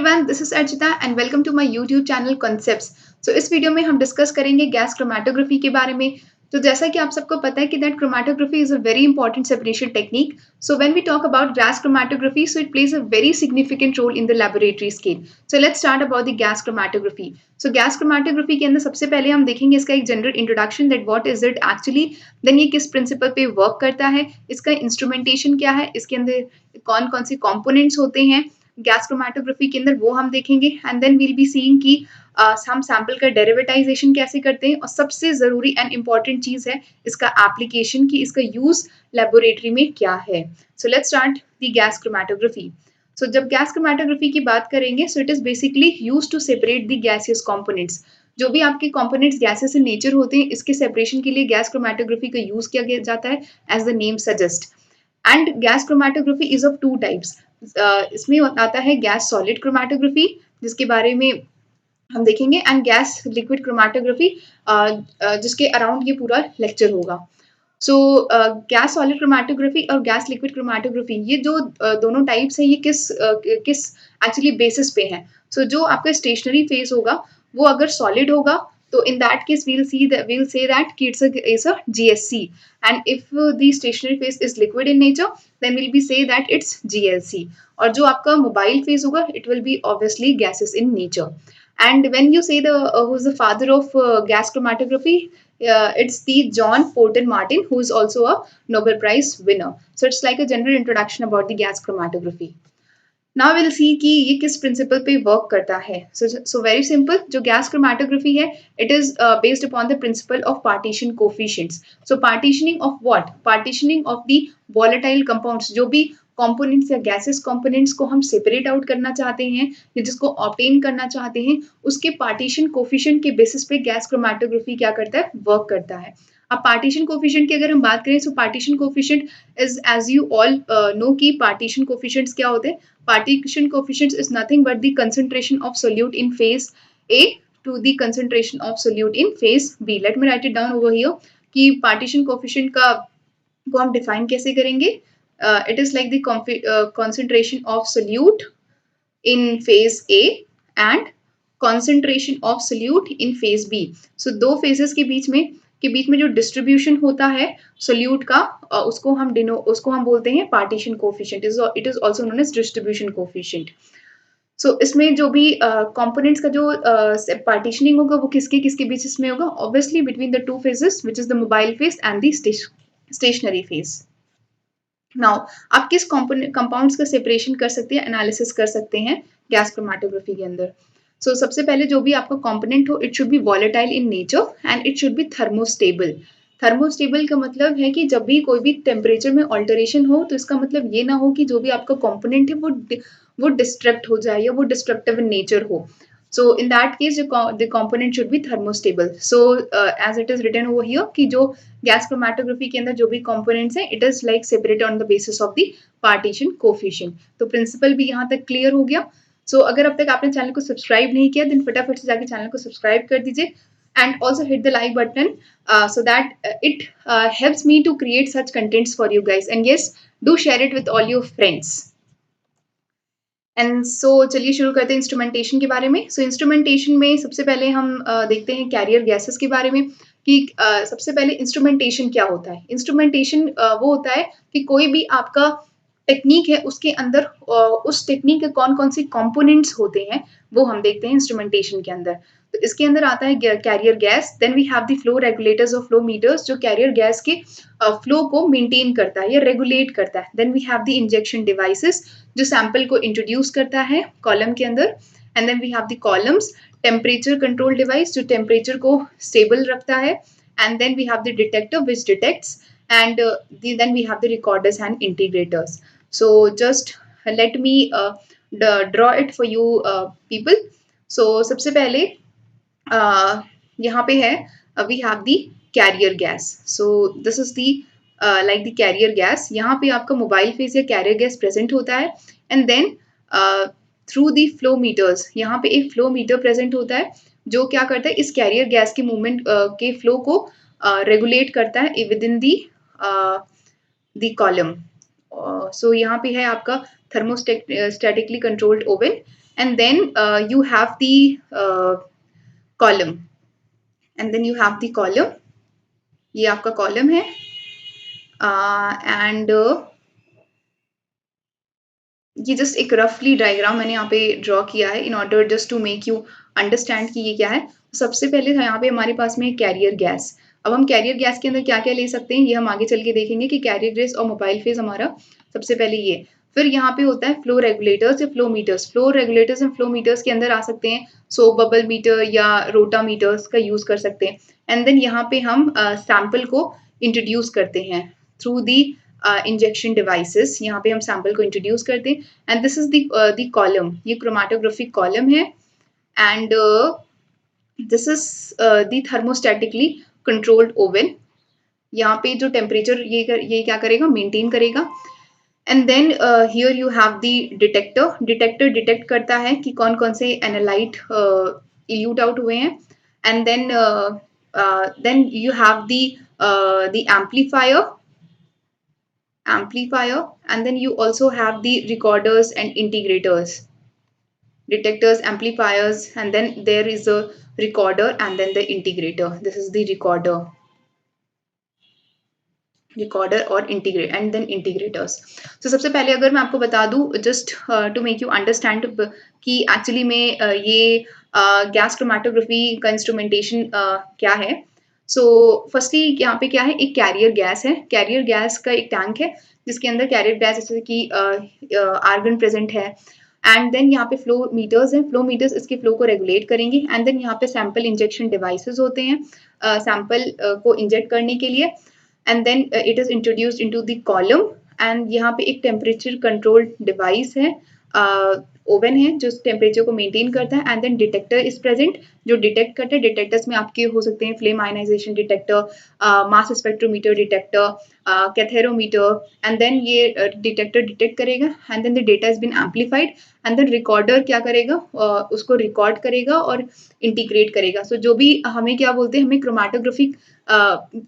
Everyone, this is Archita and welcome to my YouTube channel concepts. इस वीडियो में हम डिस्कस करेंगे गैस क्रोमेटोग्राफी के बारे में। तो जैसा कि आप सबको पता है कि that chromatography is a very important separation technique. So when we talk about gas chromatography, so it plays a very significant role in the laboratory scale. So let's start about the gas chromatography. So gas chromatography के अंदर सबसे पहले हम देखेंगे इसका एक general introduction, that what is it actually, then ये किस प्रिंसिपल पे वर्क करता है, इसका इंस्ट्रूमेंटेशन क्या है, इसके अंदर कौन कौन से कॉम्पोनेंट्स होते हैं गैस क्रोमेटोग्राफी के अंदर, वो हम देखेंगे। And then we'll be seeing कि हम सैंपल का डेरिवेटाइजेशन कैसे करते हैं, और सबसे जरूरी एंड इंपॉर्टेंट चीज है इसका एप्लीकेशन, की इसका यूज लेबोरेटरी में क्या है। So let's start the gas chromatography. So जब गैस क्रोमेटोग्राफी की बात करेंगे, so it is basically use to separate the gaseous components. जो भी आपके कंपोनेंट्स गैसेस इन नेचर होते हैं, इसके सेपरेशन के लिए गैस क्रोमेटोग्राफी का यूज किया जाता है, as the name suggest. And gas chromatography is of two types. इसमें आता है गैस सॉलिड क्रोमेटोग्राफी, जिसके बारे में हम देखेंगे, एंड गैस लिक्विड क्रोमेटोग्राफी, जिसके अराउंड ये पूरा लेक्चर होगा। सो गैस सॉलिड क्रोमेटोग्राफी और गैस लिक्विड क्रोमेटोग्राफी, ये जो दोनों टाइप्स हैं, ये किस एक्चुअली बेसिस पे हैं। जो आपका स्टेशनरी फेज होगा, वो अगर सॉलिड होगा, तो in that case we'll say that it's a GSC, and if the stationary phase is liquid in nature, then we'll be say that it's GLC. और जो आपका मोबाइल फेज होगा, it will be obviously gases in nature. And when you say who's the father of gas chromatography, it's the John Porter Martin, who is also a Nobel Prize winner. So it's like a general introduction about the gas chromatography. Now will see कि ये किस principal पे work करता है। So very simple, जो gas chromatography है, it is based upon the principle of partition coefficients. So partitioning of what? Partitioning of the volatile compounds. जो भी कंपोनेंट्स या गैसेस कंपोनेंट्स को हम सेपरेट आउट करना चाहते हैं, या जिसको ऑब्टेन करना चाहते हैं, उसके पार्टीशन कोफिशिएंट के बेसिस पे गैस क्रोमेटोग्राफी क्या करता है? वर्क करता है। अब पार्टीशन कोफिशिएंट की अगर हम बात करें, so partition coefficient is, as you all know, कि पार्टीशन कोफिशिएंट्स क्या होते हैं। Partition coefficient is nothing but the concentration of solute in phase A to the concentration of solute in phase B. Let me write it down over here कि partition coefficient का को हम define कैसे करेंगे। It is like the concentration of solute in phase A and concentration of solute in phase B. So दो phases के बीच में जो डिस्ट्रीब्यूशन होता है सोल्यूट का, उसको हम बोलते हैं partition coefficient. It is also known as distribution coefficient. इसमें जो भी कंपोनेंट्स का जो पार्टीशनिंग होगा, वो किसके किसके बेसिस में होगा? Obviously between the two phases, which is the mobile phase and the stationary phase. Now आप किस कंपाउंड्स का सेपरेशन कर सकते हैं, एनालिसिस कर सकते हैं गैस क्रोमेटोग्राफी के अंदर। सबसे पहले जो भी आपका कंपोनेंट हो, it should B volatile in nature and it should B thermostable. Thermostable का मतलब है कि जब भी कोई भी टेम्परेचर में ऑल्टरेशन हो, तो इसका मतलब ये ना हो कि जो भी आपका कंपोनेंट है वो डिस्ट्रक्ट हो जाए, या वो डिस्ट्रक्टिव इन नेचर हो। In that case, the component should be thermostable. As it is written over here, कि जो गैस क्रोमेटोग्राफी के अंदर जो भी कंपोनेंट्स हैं, it is like separated on the basis of the partition coefficient. तो principal भी यहाँ तक क्लियर हो गया। अगर अब तक आपने चैनल को सब्सक्राइब नहीं किया, देन फटाफट से जाके चैनल को सब्सक्राइब कर दीजिए, and also hit the like button, so that it helps me to create such contents for you guys. And yes, do share it with all your friends. And चलिए शुरू करते हैं इंस्ट्रूमेंटेशन के बारे में। इंस्ट्रूमेंटेशन में सबसे पहले हम देखते हैं कैरियर गैसेस के बारे में, कि सबसे पहले इंस्ट्रूमेंटेशन क्या होता है। इंस्ट्रूमेंटेशन वो होता है कि कोई भी आपका टेक्निक है, उसके अंदर उस टेक्निक के कौन कौन से कंपोनेंट्स होते हैं, वो हम देखते हैं इंस्ट्रूमेंटेशन के अंदर। तो इसके अंदर आता है carrier gas, then we have the flow regulators और फ्लो मीटर्स, जो कैरियर गैस के फ्लो को मेंटेन करता है या रेगुलेट करता है। Then we have the injection devices, जो सैंपल को इंट्रोड्यूस करता है कॉलम के अंदर। And then we have the columns, temperature control device, जो टेम्परेचर को स्टेबल रखता है। And then we have the detector which detects, and then we have the recorders and integrators. Just let me draw it for you people. सबसे पहले यहाँ पे है, we have the carrier gas. This is the like the carrier gas. यहाँ पे आपका mobile phase या carrier gas present होता है। And then through the flow meters, यहाँ पे एक फ्लो मीटर प्रेजेंट होता है, जो क्या करता है, इस कैरियर गैस के मूवमेंट के फ्लो को रेगुलेट करता है विद इन दी कॉलम। यहाँ पे है आपका thermostatically controlled oven, and then you have the column, and then you have the column. ये आपका column है, and ये जस्ट एक रफली डायग्राम मैंने यहाँ पे ड्रॉ किया है in order just to make you understand कि ये क्या है। सबसे पहले यहाँ पे हमारे पास में कैरियर गैस। अब हम कैरियर गैस के अंदर क्या क्या ले सकते हैं ये हम आगे चल के देखेंगे कि कैरियर गैस और मोबाइल फेज हमारा सबसे पहले ये। फिर यहाँ पे होता है फ्लो रेगुलेटर्स या flow meters. Flow regulators and flow meters के अंदर आ सकते हैं सोप बबल मीटर या रोटा मीटर्स का यूज कर सकते हैं। एंड देन यहाँ पे हम सैंपल को इंट्रोड्यूस करते हैं थ्रू दी इंजेक्शन डिवाइसेस। यहाँ पे हम सैंपल को इंट्रोड्यूस करते हैं and this is the column. ये क्रोमेटोग्राफिक कॉलम है and this is the thermostatically controlled oven. यहाँ पे जो टेम्परेचर ये क्या करेगा, मेंटेन करेगा। And then here you have the detector. Detector detect करता है कि कौन कौन से एनालाइट इल्यूट आउट हुए हैं। And then you have the amplifier, and then you also have the recorders and integrators. Detectors, amplifiers, and then there is a recorder and then the integrator. This is the recorder और integrate and then integrators. So सबसे पहले अगर मैं आपको बता दूं just to make you understand कि actually में ये गैस क्रोमेटोग्राफी का इंस्ट्रूमेंटेशन क्या है। सो फर्स्टली यहाँ पे क्या है, एक कैरियर गैस है। कैरियर गैस का एक टैंक है जिसके अंदर कैरियर गैस जैसे कि आर्गन प्रेजेंट है। एंड देन यहाँ पे फ्लो मीटर्स हैं। फ्लो मीटर्स इसके फ्लो को रेगुलेट करेंगे। एंड देन यहाँ पे सैंपल इंजेक्शन डिवाइसेस होते हैं सैंपल को इंजेक्ट करने के लिए। And then it is introduced into the column. And यहाँ पे एक टेम्परेचर कंट्रोल्ड डिवाइस है, ओवन है जो टेम्परेचर को मेंटेन करता है। And then detector is present जो डिटेक्ट करता है। डिटेक्टर्स में आपके हो सकते हैं flame ionization detector, mass spectrometer detector, katharometer. And then ये डिटेक्टर डिटेक्ट करेगा and then the data is been amplified. And then recorder क्या करेगा, उसको रिकॉर्ड करेगा और इंटीग्रेट करेगा। सो जो भी हमें क्या बोलते हैं, हमें क्रोमेटोग्राफिक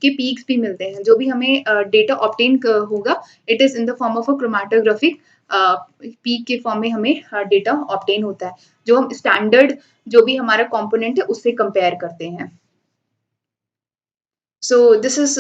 के पीक्स भी मिलते हैं। जो भी हमें डेटा ऑब्टेन होगा it is in the form of a chromatographic peak के फॉर्म में हमें डेटा ऑब्टेन होता है जो हम स्टैंडर्ड जो भी हमारा कंपोनेंट है उससे कंपेयर करते हैं। So this is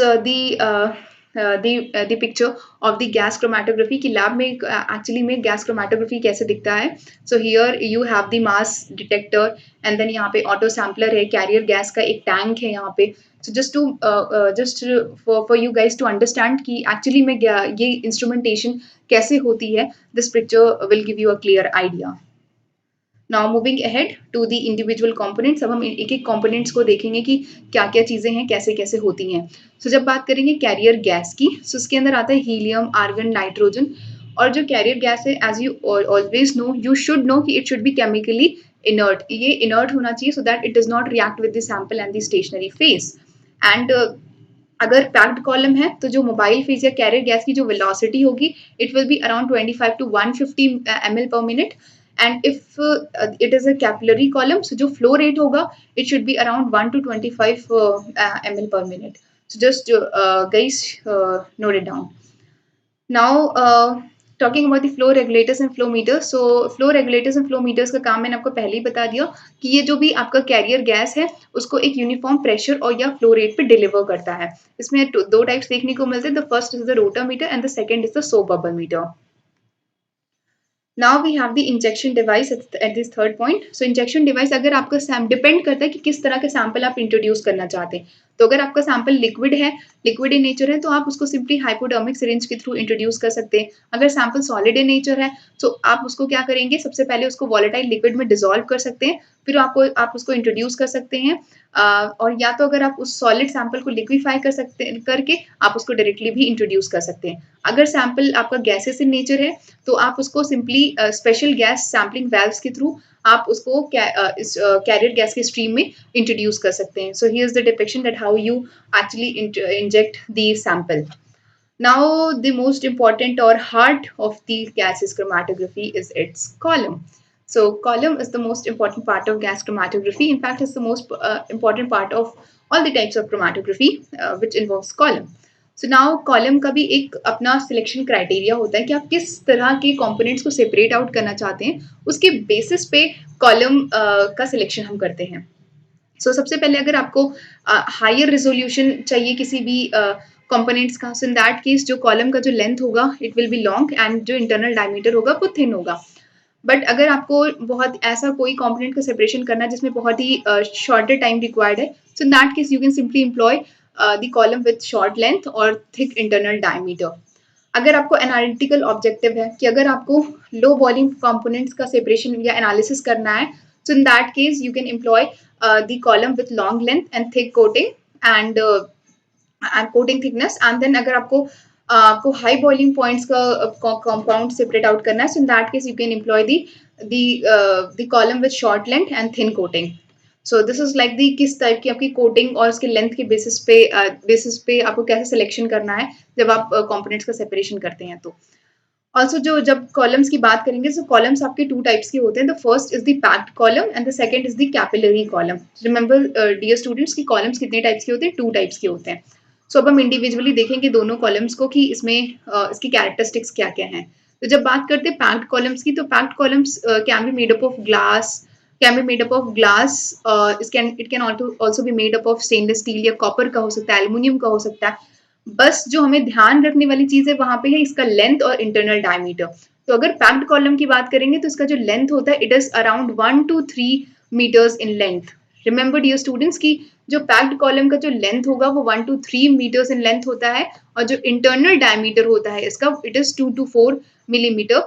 the picture of the gas chromatography की लैब में एक्चुअली में गैस क्रोमेटोग्राफी कैसे दिखता है। So here you have the mass detector and then यहाँ पे ऑटो सैम्पलर है, कैरियर गैस का एक टैंक है यहाँ पे। So just for you guys to understand कि actually में ये instrumentation कैसे होती है, this picture will give you a clear idea. Now moving ahead to the individual components, अब हम एक एक components को देखेंगे कि क्या क्या चीजें हैं, कैसे कैसे होती हैं। So जब बात करेंगे कैरियर गैस की, so उसके अंदर आता है हीलियम, आर्गन, नाइट्रोजन। और जो कैरियर गैस है as you always know, you should know कि it should be chemically inert. ये inert होना चाहिए so that it does not react with the sample and the stationary phase. And अगर packed column है तो जो mobile phase या carrier gas की जो वेलोसिटी होगी it will be around 25 to 150 ml per minute। And if it is a capillary column so जो flow rate होगा it should be around 1 to 25 ml per minute। So just guys note it down. Now talking about the flow regulators and flow meters. So flow regulators and flow metres का काम मैंने आपको पहले ही बता दिया कि ये जो भी आपका कैरियर गैस है उसको एक यूनिफॉर्म प्रेशर और या फ्लो रेट पे डिलीवर करता है। इसमें दो टाइप्स देखने को मिलते हैं, the first is the rotor meter and the second is the soap bubble meter. Now we have the injection device at this third point. So injection device अगर आपका डिपेंड करता है कि किस तरह का सैंपल आप इंट्रोड्यूस करना चाहते हैं। तो अगर आपका सैंपल लिक्विड है, लिक्विड इन नेचर है, तो आप उसको सिंपली हाइपोडर्मिक सिरिंज के थ्रू इंट्रोड्यूस कर सकते हैं। अगर सैंपल सॉलिड इन नेचर है तो आप उसको क्या करेंगे, सबसे पहले उसको वॉलेटाइल लिक्विड में डिसॉल्व कर सकते हैं, फिर आप उसको इंट्रोड्यूस कर सकते हैं। और या तो अगर आप उस सॉलिड सैंपल को लिक्विफाई कर सकते हैं करके आप उसको डायरेक्टली भी इंट्रोड्यूस कर सकते हैं। अगर सैंपल आपका गैसेस इन नेचर है तो आप उसको simply special gas sampling valves के थ्रू आप उसको कैरियर गैस के स्ट्रीम में इंट्रोड्यूस कर सकते हैं। So here is the depiction that how you actually inject the sample. Now the most important or heart of the gases chromatography is its column. So column is the most important part of gas chromatography. In fact, it's the most important part of all the types of chromatography which involves column. So now column का भी एक अपना selection criteria होता है कि आप किस तरह के कंपोनेंट्स को सेपरेट आउट करना चाहते हैं, उसके बेसिस पे कॉलम का सिलेक्शन हम करते हैं। सबसे पहले अगर आपको हायर रेजोल्यूशन चाहिए किसी भी कंपोनेंट्स का, सो इन दैट केस जो कॉलम का जो लेंथ होगा it will B long and जो इंटरनल डायमीटर होगा वो थिन होगा। बट अगर आपको बहुत ऐसा कोई कंपोनेंट का सेपरेशन करना है जिसमें बहुत ही शॉर्टर टाइम रिक्वायर्ड है, so in that case you can simply employ the column with short length और थिक इंटरनल डायमीटर। अगर आपको एनालिटिकल ऑब्जेक्टिव है कि अगर आपको लो वॉल्यूम कंपोनेंट्स का सेपरेशन या एनालिसिस करना है, so in that case you can employ the column with long length and thick coating and coating thickness, and then अगर आपको हाई बॉइलिंग पॉइंट्स का कंपाउंड सेपरेट आउट करना है, so in that case you can employ the column with short length and thin coating. So this is like the किस टाइप की आपकी coating और उसके लेंथ के बेसिस पे आपको कैसे सिलेक्शन करना है जब आप कंपोनेंट्स का सेपरेशन करते हैं। तो ऑल्सो जो जब कॉलम्स की बात करेंगे, सो कॉलम्स आपके टू टाइप्स के होते हैं। The first is the packed column and the second is the capillary column. Remember dear students की कॉलम्स कितने टाइप्स के होते हैं? टू टाइप्स के होते हैं। अब हम इंडिविजुअली देखेंगे दोनों कॉलम्स को कि इसमें इसकी कैरेक्टरिस्टिक्स क्या क्या हैं। तो जब बात करते हैं पैक्ड कॉलम्स की, तो packed columns can be made up of glass, it can also be made up of stainless steel या कॉपर का हो सकता है, एल्यूमिनियम का हो सकता है। बस जो हमें ध्यान रखने वाली चीज है वहां पे है इसका लेंथ और इंटरनल डायमीटर। तो अगर पैक्ड कॉलम की बात करेंगे तो इसका जो लेंथ होता है it is around 1 to 3 meters in length. Remember dear students की जो पैक्ड कॉलम का जो लेंथ होगा वो 1 to 3 मीटर्स इन लेंथ होता है, और जो इंटरनल डायमीटर होता है इसका it is 2 to 4 millimetre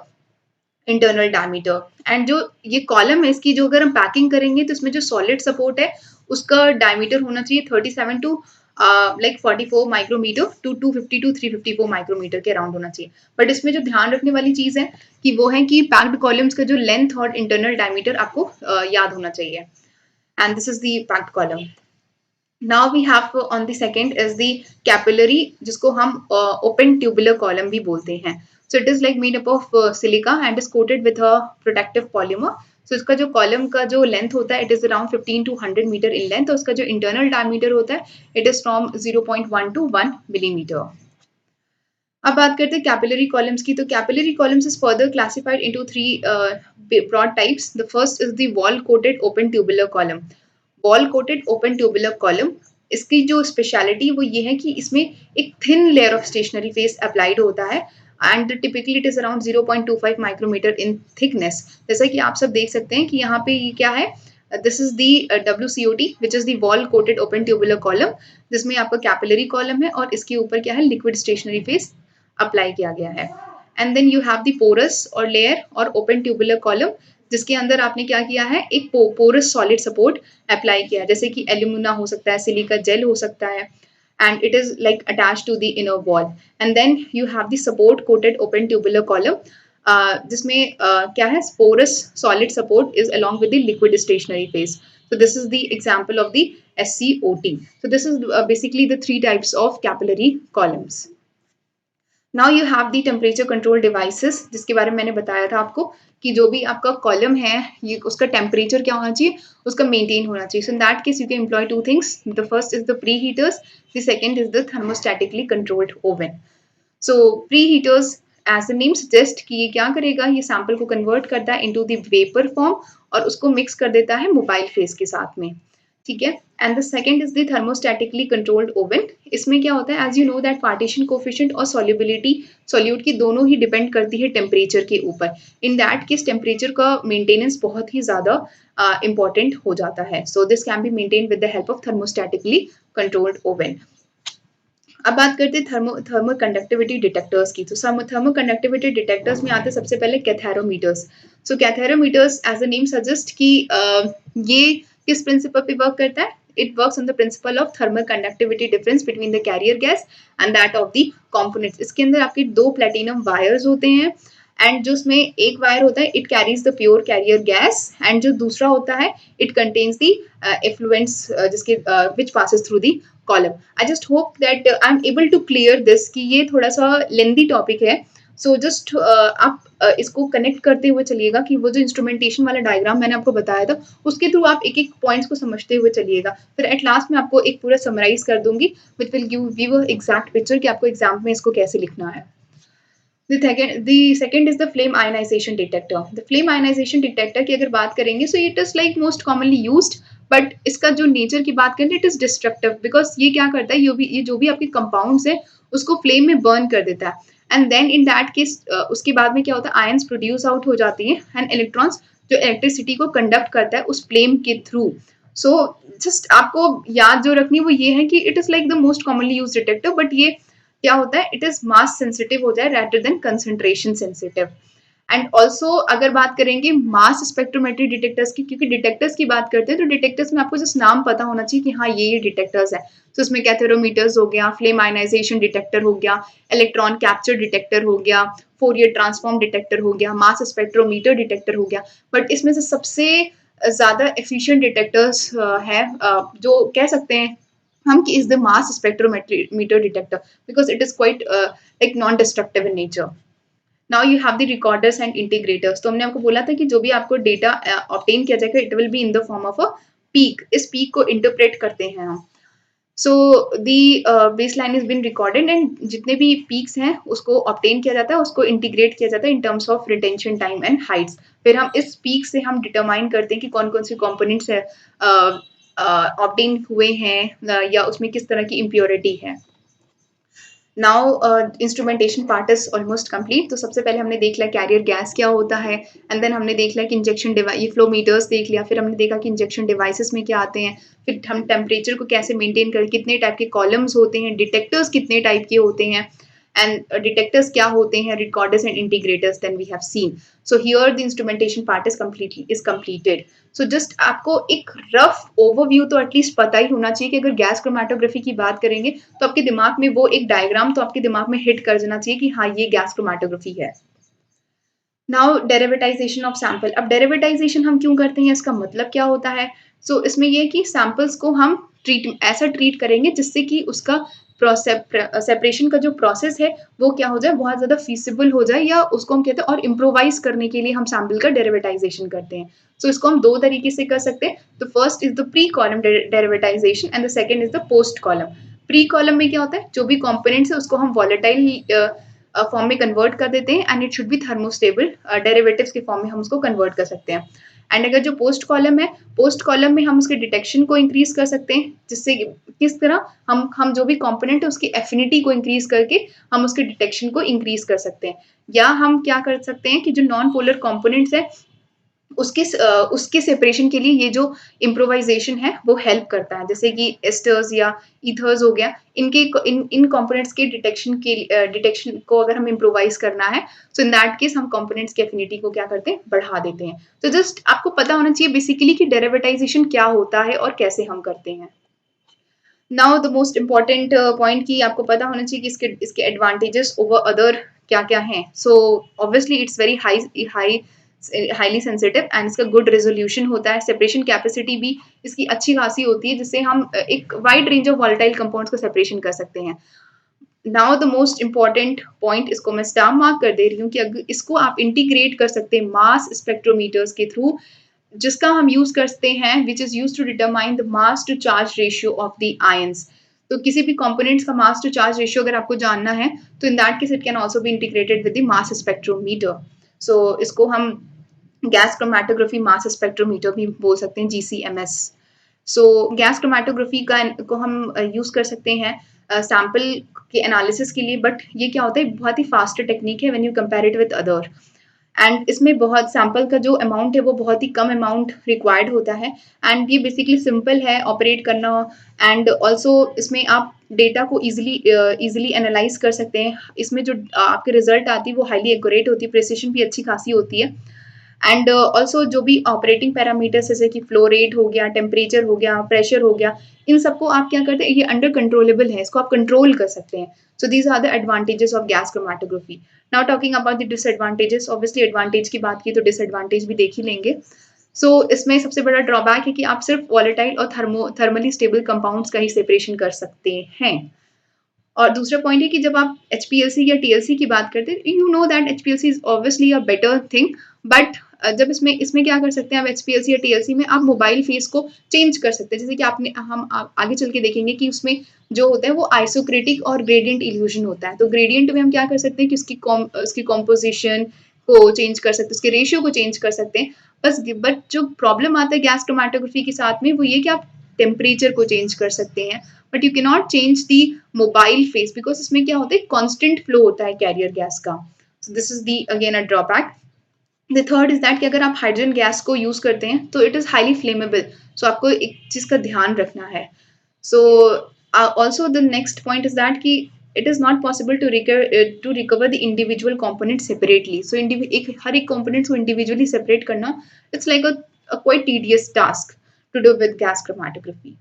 internal diameter. And जो ये कॉलम है इसकी जो अगर हम पैकिंग करेंगे तो इसमें जो सॉलिड सपोर्ट है उसका डायमीटर होना चाहिए 37 to 44 micrometer to 250 to 354 micrometer के अराउंड होना चाहिए। बट इसमें जो ध्यान रखने वाली चीज है कि वो है कि पैक्ड कॉलम्स का जो लेंथ और इंटरनल डायमीटर आपको याद होना चाहिए। And this is the packed column. Now we have on the second is the capillary, जिसको हम ओपन ट्यूबुलर कॉलम भी बोलते हैं। So it is like made up of silica and is coated with a protective polymer. So इसका जो column का जो length होता है it is around 15 to 100 meter in length, और उसका जो इंटरनल डायमीटर होता है it is from 0.1 to 1 millimetre. अब बात करते हैं कैपिलरी कॉलम्स की। तो capillary columns is further classified into three broad types. The first is the wall coated open tubular column. Wall coated open tubular column, इसकी जो स्पेशलिटी वो ये है कि इसमें एक thin layer of stationary phase applied होता है and typically it is around 0.25 micrometre in thickness. जैसा कि आप सब देख सकते हैं कि यहाँ पे ये क्या है, this is the WCOT which is the wall coated open tubular column, जिसमें आपका कैपिलरी कॉलम है और इसके ऊपर क्या है, लिक्विड स्टेशनरी फेस अप्लाई किया गया है। And then you have the porous और लेयर और ओपन ट्यूबुलर कॉलम, जिसके अंदर आपने क्या किया है, एक पोरस सॉलिड सपोर्ट अप्लाई किया है, जैसे कि एल्यूमिना हो सकता है, सिलिका जेल हो सकता है, and it is like attached to the inner wall. And then you have the support coated open tubular column, जिसमें क्या है, porous solid support is along with the liquid stationary phase. So this is the example of the SCOT. So this is basically the three types of capillary columns. Now you have the temperature control devices, जिसके बारे में मैंने बताया था आपको कि जो भी आपका कॉलम है ये उसका टेम्परेचर क्या होना चाहिए, उसका मेंटेन होना चाहिए। So in that case you can employ two things. The first is the pre heaters, the second is the thermostatically controlled oven. So pre heaters as the name suggest कि ये क्या करेगा, ये सैंपल को convert करता है into the vapour form और उसको मिक्स कर देता है मोबाइल फेस के साथ में, ठीक है। And the second is the thermostatically controlled oven. इसमें क्या होता है, as you know that partition coefficient और सॉल्युबिलिटी सॉल्यूट की दोनों ही डिपेंड करती है टेम्परेचर के ऊपर। इन दैट केस टेम्परेचर का मेंटेनेंस बहुत ही ज्यादा इंपॉर्टेंट हो जाता है। So this can be maintain with the help of thermostatically controlled oven. अब बात करते हैं थर्मल कंडक्टिविटी डिटेक्टर्स की। तो थर्मल कंडक्टिविटी डिटेक्टर्स में आते हैं सबसे पहले कैथेरोमीटर्स। सो कैथेरोमीटर्स एज अ नेम सजेस्ट कि ये किस प्रिंसिपल पे वर्क करता है, it works on the principle of thermal conductivity difference between the carrier gas and that of the components. इसके अंदर आपके दो प्लेटिनम वायर्स होते हैं एंड जो उसमें एक वायर होता है it carries the pure carrier gas and जो दूसरा होता है इट कंटेन्स द एफ्लुएंट्स जिसके which passes through the column. I just hope that I am able to clear this कि ये थोड़ा सा लेंदी टॉपिक है। सो जस्ट आप इसको कनेक्ट करते हुए चलिएगा कि वो जो इंस्ट्रूमेंटेशन वाला डायग्राम मैंने आपको बताया था उसके थ्रू आप एक एक पॉइंट्स को समझते हुए चलिएगा। फिर एट लास्ट में आपको एक पूरा समराइज कर दूंगी which will give a exact picture कि आपको एग्जाम में इसको कैसे लिखना है। The second is the flame ionization detector. The flame ionization detector की अगर बात करेंगे so it is like most commonly used, but इसका जो नेचर की बात करें it is destructive because ये क्या करता है ये जो भी आपके कंपाउंड्स है उसको फ्लेम में बर्न कर देता है and then in that case उसके बाद में क्या होता है आयंस प्रोड्यूस आउट हो जाती हैं एंड इलेक्ट्रॉन्स जो इलेक्ट्रिसिटी को कंडक्ट करता है उस फ्लेम के थ्रू। सो जस्ट आपको याद जो रखनी वो ये है कि it is like the most commonly use detector, but ये क्या होता है इट इज मास सेंसिटिव हो जाए rather than concentration sensitive. And also अगर बात करेंगे मास स्पेक्ट्रोमेट्री डिटेक्टर्स की, क्योंकि डिटेक्टर्स की बात करते हैं तो डिटेक्टर्स में आपको जस्ट नाम पता होना चाहिए कि हाँ ये डिटेक्टर्स है। तो उसमें कैथेरोमीटर्स हो गया, फ्लेम आयनाइजेशन डिटेक्टर हो गया, इलेक्ट्रॉन कैप्चर डिटेक्टर हो गया, फोरियर ट्रांसफॉर्म डिटेक्टर हो गया, मास स्पेक्ट्रोमीटर डिटेक्टर हो गया। बट इसमें से सबसे ज्यादा एफिशिएंट डिटेक्टर्स है जो कह सकते हैं हम कि is the mass spectrometer detector because it is quite like non destructive in nature. Now you have the recorders and integrators. तो हमने आपको बोला था कि जो भी आपको डेटा ऑब्टेन किया जाएगा it will be in the form of a peak. इस पीक को इंटरप्रेट करते हैं हम। So the base line is been recorded and जितने भी पीक्स हैं उसको ऑब्टेन किया जाता है, उसको इंटीग्रेट किया जाता है in terms of retention time and Heights. फिर हम इस पीक से हम डिटरमाइन करते हैं कि कौन कौन से कॉम्पोनेंट्स है ऑब्टेन हुए हैं या उसमें किस तरह की इम्प्योरिटी है। Now instrumentation part is almost complete. तो सबसे पहले हमने देख लिया कैरियर गैस क्या होता है एंड देन हमने देख लिया कि इंजेक्शन डिवाइस, ये फ्लो मीटर्स देख लिया, फिर हमने देखा कि इंजेक्शन डिवाइसेस में क्या आते हैं, फिर हम टेम्परेचर को कैसे मेंटेन करें, कितने टाइप के कॉलम्स होते हैं, डिटेक्टर्स कितने टाइप के होते हैं and detectors क्या होते हैं, recorders and integrators then we have seen. So here the instrumentation part is completed. So just आपको एक रफ ओवरव्यू तो एटलीस्ट पता ही होना चाहिए कि अगर गैस क्रोमेटोग्राफी की बात करेंगे तो आपके दिमाग में वो एक डायग्राम तो आपके दिमाग में हिट कर जाना चाहिए कि हाँ ये गैस क्रोमेटोग्राफी है। Now derivatization of sample. अब डेरिवेटाइजेशन हम क्यों करते हैं, इसका मतलब क्या होता है? सो इसमें ये कि सैंपल्स को हम ऐसा ट्रीट करेंगे जिससे कि उसका सेपरेशन का जो प्रोसेस है वो क्या हो जाए, बहुत ज़्यादा फीसिबल हो जाए, या उसको हम कहते हैं और इम्प्रोवाइज करने के लिए हम सैंपल का डेरिवेटाइजेशन करते हैं। सो इसको हम दो तरीके से कर सकते हैं। तो first is the pre column derivatization and the second is the post column. Pre column में क्या होता है, जो भी कॉम्पोनेंट्स है उसको हम वॉलेटाइल फॉर्म में कन्वर्ट कर देते हैं and it should B thermostable, derivatives के फॉर्म में हम उसको कन्वर्ट कर सकते हैं। एंड अगर जो पोस्ट कॉलम है, पोस्ट कॉलम में हम उसके डिटेक्शन को इंक्रीज कर सकते हैं, जिससे किस तरह हम जो भी कंपोनेंट है उसकी एफिनिटी को इंक्रीज करके हम उसके डिटेक्शन को इंक्रीज कर सकते हैं। या हम क्या कर सकते हैं कि जो नॉन पोलर कंपोनेंट्स है उसके सेपरेशन के लिए ये जो इम्प्रोवाइजेशन है वो हेल्प करता है, जैसे कि एस्टर्स या ईथर्स हो गया, इनके इन कंपोनेंट्स के डिटेक्शन को अगर हम इम्प्रोवाइज करना है सो इन दैट केस हम कंपोनेंट्स की एफिनिटी को क्या करते हैं, बढ़ा देते हैं। तो जस्ट आपको पता होना चाहिए बेसिकली कि डेरिवेटाइजेशन क्या होता है और कैसे हम करते हैं। Now the most important point की आपको पता होना चाहिए कि इसके एडवांटेजेस ओवर अदर क्या क्या हैं। So obviously it's very highly sensitive and इसका गुड रेजोल्यूशन होता है। सेपरेशन कैपेसिटी भी इसकी अच्छी खासी होती है, जिससे हम एक wide range of volatile compounds को सेपरेशन कर सकते हैं। Now the most important point, इसको मैं स्टार मार्क कर दे रही हूँ कि अगर इसको आप इंटीग्रेट कर सकते हैं मास स्पेक्ट्रोमीटर्स के थ्रू, जिसका हम यूज करते हैं which is use to determine the mass to charge ratio of the ions. तो किसी भी कंपोनेंट्स का मास टू चार्ज रेशियो अगर आपको जानना है तो in that case it can also be integrated with the mass spectrometer. So इसको हम गैस क्रोमेटोग्राफी मास स्पेक्ट्रोमीटर भी बोल सकते हैं, GCMS। सो गैस क्रोमेटोग्राफी को हम यूज कर सकते हैं सैंपल के एनालिसिस के लिए, बट ये क्या होता है, बहुत ही फास्टर टेक्निक है when you compare it with other. And इसमें बहुत सैंपल का जो अमाउंट है वो बहुत ही कम अमाउंट रिक्वायर्ड होता है एंड ये बेसिकली सिंपल है ऑपरेट करना। एंड ऑल्सो इसमें आप डेटा को इजीली एनालाइज कर सकते हैं। इसमें जो आपके रिजल्ट आती है वो हाईली एक्यूरेट होती है, प्रिसिशन भी अच्छी खासी होती है। एंड ऑल्सो जो भी ऑपरेटिंग पैरामीटर्स जैसे कि फ्लो रेट हो गया, टेम्परेचर हो गया, प्रेशर हो गया, इन सबको आप क्या करते हैं, ये अंडर कंट्रोलेबल है, इसको आप कंट्रोल कर सकते हैं। So these are the advantages of gas chromatography. Now talking about the disadvantages, obviously advantage की बात की तो डिसएडवांटेज भी देख ही लेंगे। सो इसमें सबसे बड़ा ड्रॉबैक है कि आप सिर्फ वॉलेटाइल और थर्मली स्टेबल कंपाउंड्स का ही सेपरेशन कर सकते हैं। और दूसरा पॉइंट है कि जब आप एचपीएलसी या टीएलसी की बात करते हैं, you know that HPLC is obviously a better thing, but जब इसमें इसमें क्या कर सकते हैं आप एचपीएलसी या टीएलसी में आप मोबाइल फेस को चेंज कर सकते हैं, जैसे कि आगे चल के देखेंगे कि उसमें जो होता है वो आइसोक्रेटिक और ग्रेडियंट इल्यूजन होता है। तो ग्रेडियंट में हम क्या कर सकते हैं कि उसकी कॉम्पोजिशन को चेंज कर सकते हैं, उसके रेशियो को चेंज कर सकते हैं। बट जो प्रॉब्लम आता है गैस क्रोमेटोग्राफी के साथ में वो ये कि आप टेम्परेचर को चेंज कर सकते हैं, but you can not change the mobile face, because इसमें क्या होता है कॉन्स्टेंट फ्लो होता है कैरियर गैस का। सो this is the again a drawback. The third is that कि अगर आप हाइड्रोजन गैस को यूज करते हैं तो इट इज हाईली फ्लेमेबल, सो आपको एक चीज का ध्यान रखना है। So also the next point is that कि it is not possible to recover the individual components separately. So हर एक components को individually separate करना, it's like a quite tedious task to do with gas chromatography.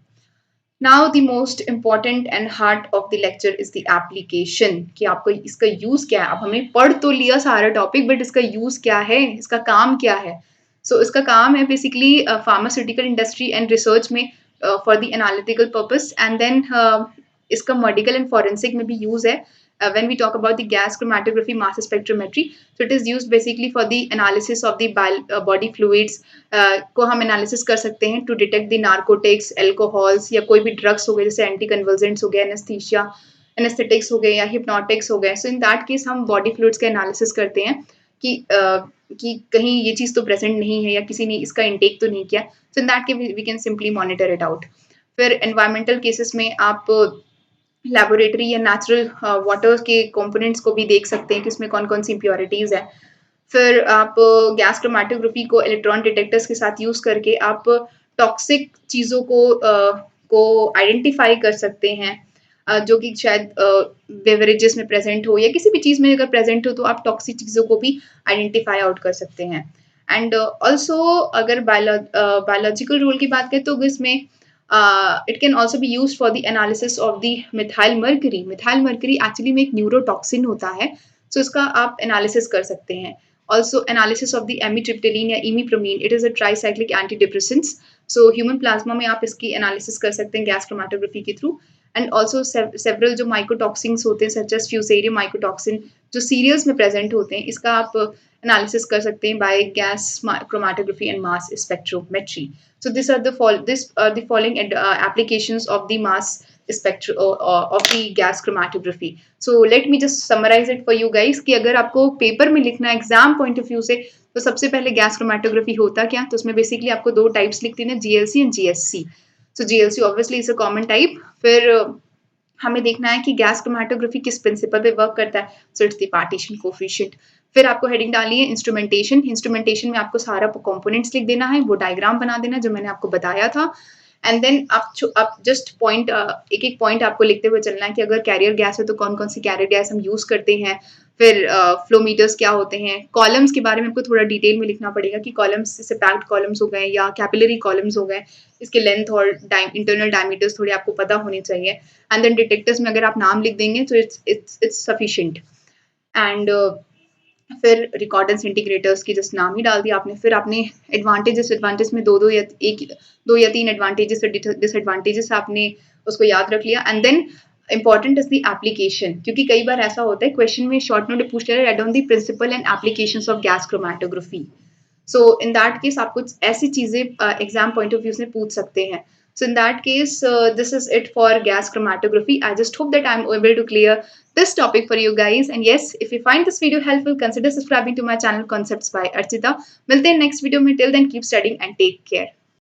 Now the most important and heart of the lecture is the application, कि आपको इसका use क्या है। अब हमने पढ़ तो लिया सारा टॉपिक, बट इसका यूज क्या है, इसका काम क्या है। इसका काम है basically pharmaceutical industry and research में for the analytical purpose, and then इसका मेडिकल एंड फॉरेंसिक में भी यूज है। When we talk about the gas chromatography mass spectrometry, so it is used basically for the analysis of the body fluids, को हम analysis कर सकते हैं to detect the narcotics, alcohols या कोई भी ड्रग्स हो गए, जैसे एंटी कन्वर्जेंट्स हो गए, एनेस्थीसिया एनेस्थेटिक्स हो गए या हिप्नोटिक्स हो गए। सो इन दैट केस हम बॉडी फ्लूइड्स का एनालिसिस करते हैं कि कि कहीं ये चीज़ तो प्रेजेंट नहीं है या किसी ने इसका इंटेक तो नहीं किया। So in that case we can simply monitor it out. फिर एनवायरमेंटल केसेस में आप लैबोरेटरी या नेचुरल वाटर के कंपोनेंट्स को भी देख सकते हैं कि इसमें कौन कौन सी इम्प्योरिटीज़ है। फिर आप गैस क्रोमेटोग्राफी को इलेक्ट्रॉन डिटेक्टर्स के साथ यूज करके आप टॉक्सिक चीज़ों को आइडेंटिफाई कर सकते हैं, जो कि शायद बेवरेजेस में प्रेजेंट हो या किसी भी चीज़ में अगर प्रेजेंट हो तो आप टॉक्सिक चीज़ों को भी आइडेंटिफाई आउट कर सकते हैं। एंड ऑल्सो अगर बायोलॉजिकल रोल की बात करें तो इसमें it can also be used for the analysis of the methyl mercury. Methyl mercury actually में एक न्यूरोटॉक्सिन होता है, so इसका आप एनालिसिस कर सकते हैं। Also analysis of the amitriptyline या imipramine, it is a tricyclic antidepressants. So human plasma में आप इसकी एनालिसिस कर सकते हैं गैस क्रोमेटोग्राफी के थ्रू। एंड ऑल्सो सेवरल जो माइकोटॉक्सिन्स होते हैं सच एज फ्यूसेरियम माइकोटॉक्सिन जो सीरियल्स में प्रेजेंट होते हैं, इसका आप एनालिसिस कर सकते हैं by gas chromatography and mass spectrometry. So these are the following applications of the mass of the gas chromatography. So let me just summarize it for you guys कि अगर आपको पेपर में लिखना है एग्जाम पॉइंट ऑफ व्यू से, तो सबसे पहले गैस क्रोमेटोग्राफी होता क्या, तो उसमें बेसिकली आपको दो टाइप्स लिखती है, GLC and GSC. So GLC obviously is a common type. फिर हमें देखना है कि गैस क्रोमेटोग्राफी किस प्रिंसिपल पे वर्क करता है, so it's the partition coefficient. फिर आपको हेडिंग डालनी है इंस्ट्रूमेंटेशन। इंस्ट्रूमेंटेशन में आपको सारा कंपोनेंट्स लिख देना है, वो डायग्राम बना देना जो मैंने आपको बताया था। एंड देन आप जस्ट पॉइंट एक एक पॉइंट आपको लिखते हुए चलना है कि अगर कैरियर गैस है तो कौन कौन सी कैरियर गैस हम यूज करते हैं। फिर फ्लोमीटर्स क्या होते हैं, कॉलम्स के बारे में आपको थोड़ा डिटेल में लिखना पड़ेगा कि कॉलम्स जैसे पैक्ड कॉलम्स हो गए या कैपिलरी कॉलम्स हो गए, इसके लेंथ और इंटरनल डायमीटर्स थोड़े आपको पता होने चाहिए। एंड देन डिटेक्टर्स में अगर आप नाम लिख देंगे तो इट्स सफिशिएंट। एंड फिर रिकॉर्डेंस इंटीग्रेटर्स की जस्ट नाम ही डाल दिया आपने। फिर आपने एडवांटेज में दो या तीन एडवांटेजेस डिसएडवांटेजेस आपने उसको याद रख लिया। And then important is the application, क्योंकि कई बार ऐसा होता है क्वेश्चन में शॉर्ट नोट पूछ रहा है add on the principle and applications of gas chromatography. So in that case आप कुछ ऐसी चीजें एग्जाम पॉइंट ऑफ व्यू से पूछ सकते हैं। So in that case, this is it for gas chromatography. I just hope that I'm able to clear this topic for you guys. And yes, if you find this video helpful, consider subscribing to my channel Concepts by Archita. मिलते हैं next video में, till then keep studying and take care.